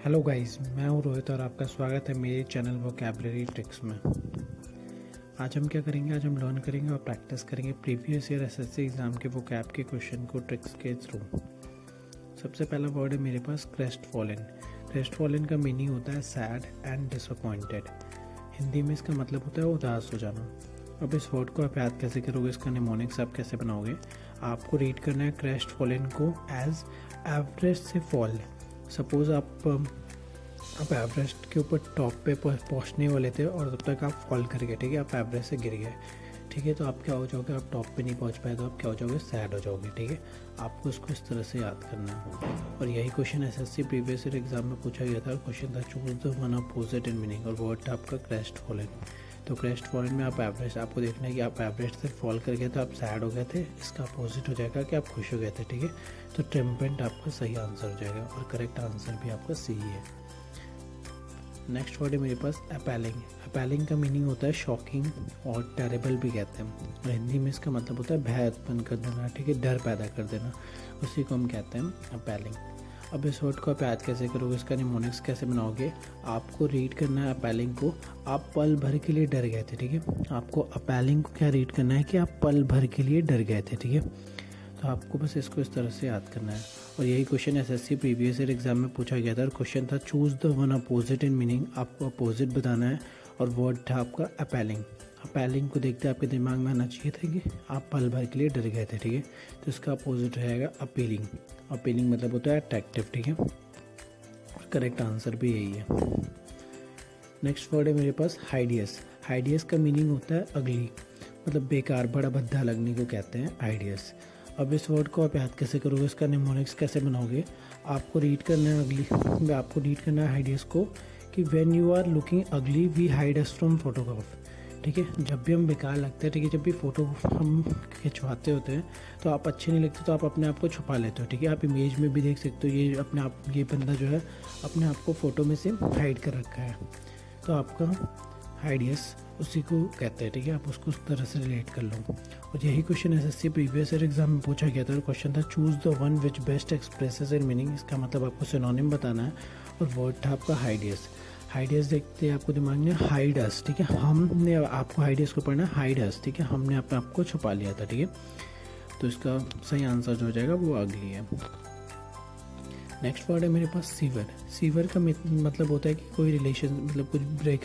Hello guys, मैं हूं रोहित और आपका स्वागत है मेरे चैनल वोकैबुलरी ट्रिक्स में। आज हम क्या करेंगे? आज हम लर्न करेंगे और प्रैक्टिस करेंगे प्रीवियस ईयर एसएससी एग्ज़ाम के वोकैब के क्वेश्चन को ट्रिक्स के थ्रू। सबसे पहला वर्ड है मेरे पास क्रेस्ट फॉलन। क्रेस्ट फॉलन का मीनिंग होता है सैड एंड डिसअपॉइंटेड। हिंदी में इसका मतलब होता है उदास हो जाना। अब इस वर्ड को आप याद कैसे करोगे, इसका निमोनिक्स आप कैसे बनाओगे? आपको रीड करना है क्रेस्ट फॉलन को एज एवरेस्ट से फॉल। सपोज आप एवरेस्ट के ऊपर टॉप पे पहुंचने वाले थे और तब तक आप फॉल कर गए, ठीक है, आप एवरेस्ट से गिर गए, ठीक है, तो आप क्या हो जाओगे? आप टॉप पे नहीं पहुंच पाए तो आप क्या हो जाओगे? सैड हो जाओगे, ठीक है। आपको इसको इस तरह से याद करना है। और यही question SSC previous year exam में पूछा गया था। क्वेश्चन था choose the one opposite in meaning और वर्ड था आपका क्रेस्ट फॉलन। तो क्रेस्ट फॉलन में आप एवरेस्ट, आपको देखना है कि आप एवरेस्ट से फॉल कर गए तो आप सैड हो गए थे। इसका अपोजिट हो जाएगा कि आप खुश हो गए थे, ठीक है। तो ट्रिम्पेंट आपका सही आंसर हो जाएगा और करेक्ट आंसर भी आपका सी है। नेक्स्ट वर्ड है मेरे पास अपैलिंग। अपैलिंग का मीनिंग होता है शॉकिंग और टेरेबल भी कहते हैं। और हिंदी में इसका मतलब होता है भय उत्पन्न कर देना, ठीक है, डर पैदा कर देना, उसी को हम कहते हैं अपैलिंग। अब इस वर्ड को आप याद कैसे करोगे, इसका निमोनिक्स कैसे बनाओगे? आपको रीड करना है अपैलिंग को आप पल भर के लिए डर गए थे, ठीक है। आपको अपैलिंग को क्या रीड करना है कि आप पल भर के लिए डर गए थे, ठीक है। तो आपको बस इसको इस तरह से याद करना है। और यही question SSC previous year exam में पूछा गया था और क्वेश्चन था choose the one opposite in meaning. आपको अपोजिट बताना है और वर्ड था आपका अपैलिंग। अपैलिंग को देखते आपके दिमाग में आना चाहिए था कि आप पल भर के लिए डर गए थे, ठीक है। तो इसका अपोजिट रहेगा अपीलिंग। अपीलिंग मतलब होता है अट्रैक्टिव, ठीक है, और करेक्ट आंसर भी यही है। नेक्स्ट वर्ड है मेरे पास हाइडियस। हाइडियस का मीनिंग होता है अगली, मतलब बेकार, बड़ा भद्दा लगने को कहते हैं हाइडियस। अब इस वर्ड को आप याद कैसे करोगे, इसका निमोनिक्स कैसे बनाओगे? आपको रीड करना है अगली, आपको रीड करना है हाइडियस को कि when you are looking ugly we hide us from photograph, ठीक है। जब भी हम बेकार लगते हैं, ठीक है, जब भी फ़ोटो हम खिंचवाते होते हैं तो आप अच्छे नहीं लगते तो आप अपने आप को छुपा लेते हो, ठीक है। आप इमेज में भी देख सकते हो ये अपने आप, ये बंदा जो है अपने आप को फ़ोटो में से हाइड कर रखा है, तो आपका हाइडियस उसी को कहते हैं, ठीक है। आप उसको उस तरह से रिलेट कर लो। और यही question SSC previous year exam में पूछा गया था और क्वेश्चन था choose the one which best expresses in meaning. इसका मतलब आपको सिनोनिम बताना है और वर्ड था आपका हाइडियस। हाइडियस देखते हैं आपको दिमाग में हाइड अस, ठीक है, हमने आपको हाइडियस को पढ़ना है हाइड अस, ठीक है, हमने अपने आप को छुपा लिया था, ठीक है। तो इसका सही आंसर जो हो जाएगा वो अगली है। नेक्स्ट वर्ड है मेरे पास सीवर। सीवर का मतलब होता है कि कोई रिलेशन, मतलब कुछ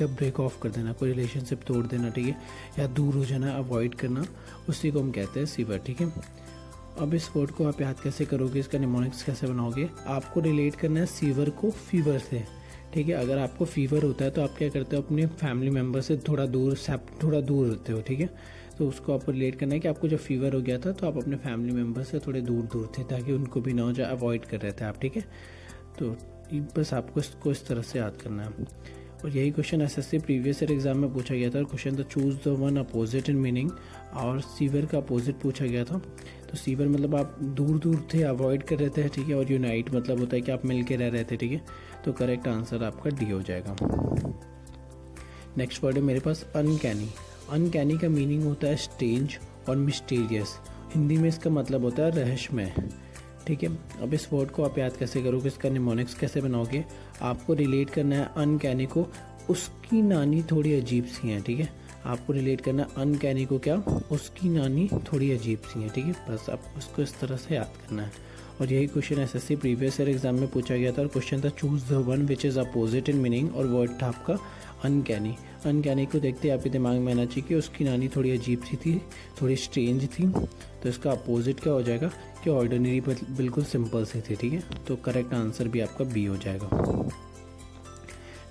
ब्रेक ऑफ कर देना, कोई रिलेशनशिप तोड़ देना, ठीक है, या दूर हो जाना, अवॉइड करना, उसी को हम कहते हैं सीवर, ठीक है। अब इस वर्ड को आप याद कैसे करोगे, इसका निमोनिक्स कैसे बनाओगे? आपको रिलेट करना है सीवर को फीवर से, ठीक है। अगर आपको फीवर होता है तो आप क्या करते हो? अपने फैमिली मेम्बर से थोड़ा दूर रहते हो, ठीक है। तो उसको आपको रिलेट करना है कि आपको जब फीवर हो गया था तो आप अपने फैमिली मेम्बर से थोड़े दूर थे ताकि उनको भी ना हो जाए, अवॉइड कर रहे थे आप, ठीक है। तो बस आपको इसको इस तरह से याद करना है। और यही question SSC previous year exam में पूछा गया था और क्वेश्चन था choose the one opposite in meaning और सीवर का अपोजिट पूछा गया था। तो सीवर मतलब आप दूर थे, अवॉइड कर रहे थे, ठीक है, और यूनाइट मतलब होता है कि आप मिल के रह रहे थे, ठीक है। तो करेक्ट आंसर आपका डी हो जाएगा। नेक्स्ट वर्ड है मेरे पास अनकैनी। अनकैनी का मीनिंग होता है स्ट्रेंज और मिस्टीरियस। हिंदी में इसका मतलब होता है रहस्यमय, ठीक है। अब इस वर्ड को आप याद कैसे करोगे, इसका निमोनिक्स कैसे बनाओगे? आपको रिलेट करना है अनकैनी को उसकी नानी थोड़ी अजीब सी है, ठीक है। आपको रिलेट करना है अनकैनी को क्या? उसकी नानी थोड़ी अजीब सी है, ठीक है। बस आपको उसको इस तरह से याद करना है। और यही question SSC previous year exam में पूछा गया था और क्वेश्चन था choose the one which is opposite in meaning और वर्ड था आपका अनकैनी। अनकैनी को देखते आपके दिमाग में आना चाहिए कि उसकी नानी थोड़ी अजीब सी थी, थोड़ी स्ट्रेंज थी। तो इसका अपोजिट क्या हो जाएगा कि ऑर्डिनरी बिल्कुल सिंपल सी थी, ठीक है। तो करेक्ट आंसर भी आपका बी हो जाएगा।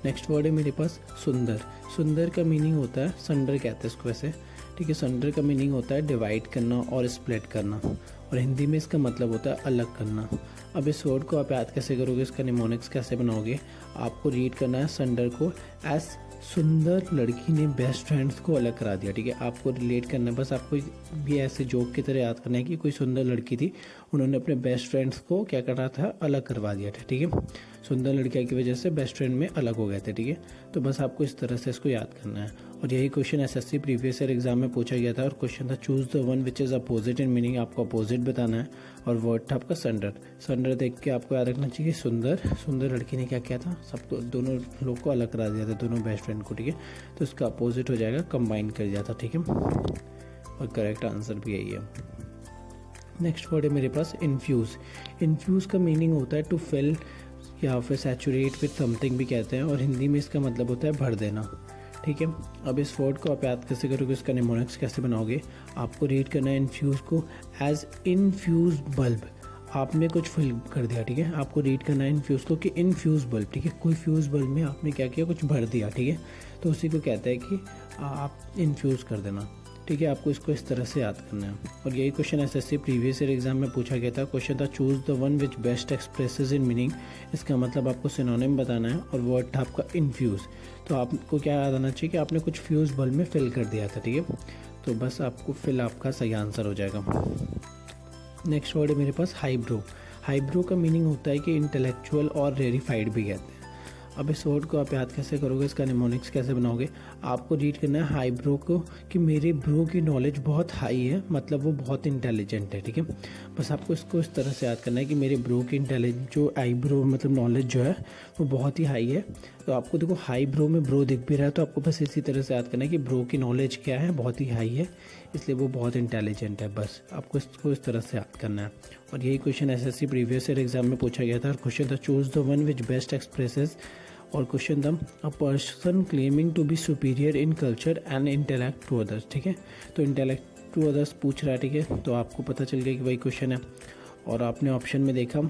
नेक्स्ट वर्ड है मेरे पास सुंदर। सुंदर का मीनिंग होता है संडर कहते हैं इसको वैसे, ठीक है। संडर का मीनिंग होता है डिवाइड करना और स्प्लिट करना और हिंदी में इसका मतलब होता है अलग करना। अब इस वर्ड को आप याद कैसे करोगे, इसका निमोनिक्स कैसे बनाओगे? आपको रीड करना है संडर को एज सुंदर लड़की ने बेस्ट फ्रेंड्स को अलग करा दिया, ठीक है। आपको रिलेट करना है, बस आपको भी ऐसे जोक की तरह याद करना है कि कोई सुंदर लड़की थी, उन्होंने अपने बेस्ट फ्रेंड्स को क्या करा था? अलग करवा दिया था, ठीक है। सुंदर लड़कियों की वजह से बेस्ट फ्रेंड में अलग हो गए थे, ठीक है। तो बस आपको इस तरह से इसको याद करना है। और यही question SSC previous year exam में पूछा गया था और क्वेश्चन था choose the one which is opposite in meaning, आपको अपोजिट बताना है। और वर्ड था आपका संडर। संडर देख के आपको याद रखना चाहिए सुंदर। सुंदर लड़की ने क्या किया था, सबको दोनों लोग को अलग करा दिया था, दोनों बेस्ट फ्रेंड को, ठीक है। तो उसका अपोजिट हो जाएगा कंबाइन कर दिया था, ठीक है। और करेक्ट आंसर भी यही है। नेक्स्ट वर्ड है मेरे पास इन्फ्यूज़। इन्फ्यूज़ का मीनिंग होता है टू फिल या फिर सैचुरेट विथ समथिंग भी कहते हैं, और हिंदी में इसका मतलब होता है भर देना, ठीक है। अब इस वर्ड को आप याद कैसे करोगे, इसका निमोनिक्स कैसे बनाओगे, आपको रीड करना है इन्फ्यूज़ को एज इनफ्यूज बल्ब। आपने कुछ फिल कर दिया, ठीक है। आपको रीड करना है इनफ्यूज़ को कि इनफ्यूज बल्ब, ठीक है। कोई फ्यूज़ बल्ब में आपने क्या किया, कुछ भर दिया, ठीक है। तो उसी को कहते हैं कि आप इन्फ्यूज़ कर देना, ठीक है। आपको इसको इस तरह से याद करना है। और यही question SSC previous year exam में पूछा गया था। क्वेश्चन था choose the one which best expresses in meaning. इसका मतलब आपको सिनोनिम बताना है और वर्ड था आपका इन्फ्यूज़। तो आपको क्या याद आना चाहिए कि आपने कुछ फ्यूज़ बल्ब में फिल कर दिया था, ठीक है। तो बस आपको फिल आपका सही आंसर हो जाएगा। नेक्स्ट वर्ड है मेरे पास हाईब्रो। हाईब्रो का मीनिंग होता है कि इंटेलेक्चुअल और रेरिफाइड भी कहते हैं। अब इस वर्ड को आप याद कैसे करोगे, इसका निमोनिक्स कैसे बनाओगे, आपको रीड करना है हाई ब्रो को कि मेरे ब्रो की नॉलेज बहुत हाई है, मतलब वो बहुत इंटेलिजेंट है, ठीक है। बस आपको इसको इस तरह से याद करना है कि मेरे ब्रो की इंटेलिजेंस जो आई ब्रो मतलब नॉलेज जो है वो बहुत ही हाई है। तो आपको देखो हाई ब्रो में ब्रो दिख भी रहा है, तो आपको बस इसी तरह से याद करना है कि ब्रो की नॉलेज क्या है, बहुत ही हाई है, इसलिए वो बहुत इंटेलिजेंट है। बस आपको इसको इस तरह से याद करना है। और यही question SSC previous year exam में पूछा गया था और क्वेश्चन था choose the one which best expresses. और क्वेश्चन था a person claiming to be superior in culture and intellect to others, ठीक है। तो इंटेलेक्ट टू अदर्स पूछ रहा है, ठीक है। तो आपको पता चल गया कि वही क्वेश्चन है। और आपने ऑप्शन में देखा,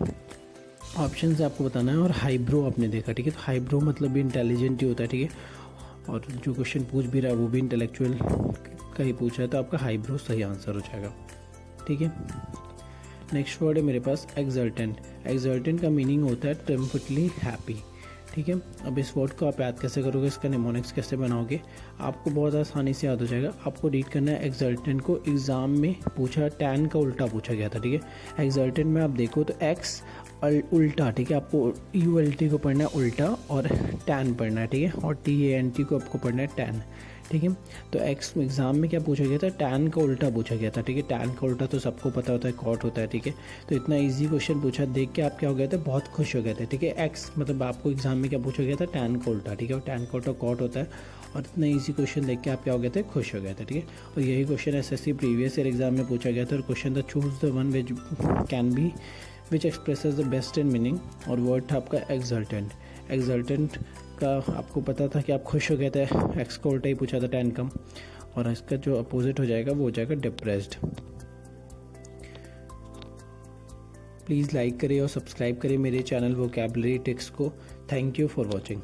ऑप्शन से आपको बताना है। और हाईब्रो आपने देखा, ठीक है। तो हाईब्रो मतलब भी इंटेलिजेंट ही होता है, ठीक है। और जो क्वेश्चन पूछ भी रहा है वो भी इंटेलेक्चुअल का ही पूछा है, तो आपका हाईब्रो सही आंसर हो जाएगा, ठीक है। नेक्स्ट वर्ड है मेरे पास एक्सल्टेंट। एक्सल्टेंट का मीनिंग होता है ट्रिम्फटली हैप्पी, ठीक है। अब इस वर्ड को आप याद कैसे करोगे, इसका निमोनिक्स कैसे बनाओगे, आपको बहुत आसानी से याद हो जाएगा। आपको रीड करना है एक्सल्टेंट को एग्जाम में पूछा, टैन का उल्टा पूछा गया था, ठीक है। एक्सल्टेंट में आप देखो तो एक्स उल्टा, ठीक है। आपको ULT को पढ़ना है उल्टा और टैन पढ़ना है, ठीक है। और TANT को आपको पढ़ना है टैन, ठीक है। तो एक्स एग्जाम में क्या पूछा गया था, टैन का उल्टा पूछा गया था, ठीक है। टैन का उल्टा तो सबको पता होता है कॉट होता है, ठीक है। तो इतना इजी क्वेश्चन पूछा, देख के आप क्या हो गए थे, बहुत खुश हो गए थे, ठीक है। एक्स मतलब आपको एग्जाम में क्या पूछा गया था, टैन का उल्टा, ठीक है। और टैन का उल्टा कॉट होता है। और इतना इजी क्वेश्चन देख के आप क्या हो गए थे, खुश हो गए थे, ठीक है। और यही question SSC previous year exam में पूछा गया था और क्वेश्चन था choose the one which can be which expresses the best in meaning. और वर्ड था आपका एक्सल्टेंट। एक्सल्टेंट का आपको पता था कि आप खुश हो गए थे, एक्स का उल्टा ही पूछा था टैन कम। और इसका जो अपोजिट हो जाएगा वो हो जाएगा डिप्रेस्ड। प्लीज़ लाइक करें और सब्सक्राइब करें मेरे चैनल वोकैबुलरी ट्रिक्स को। Thank you for watching.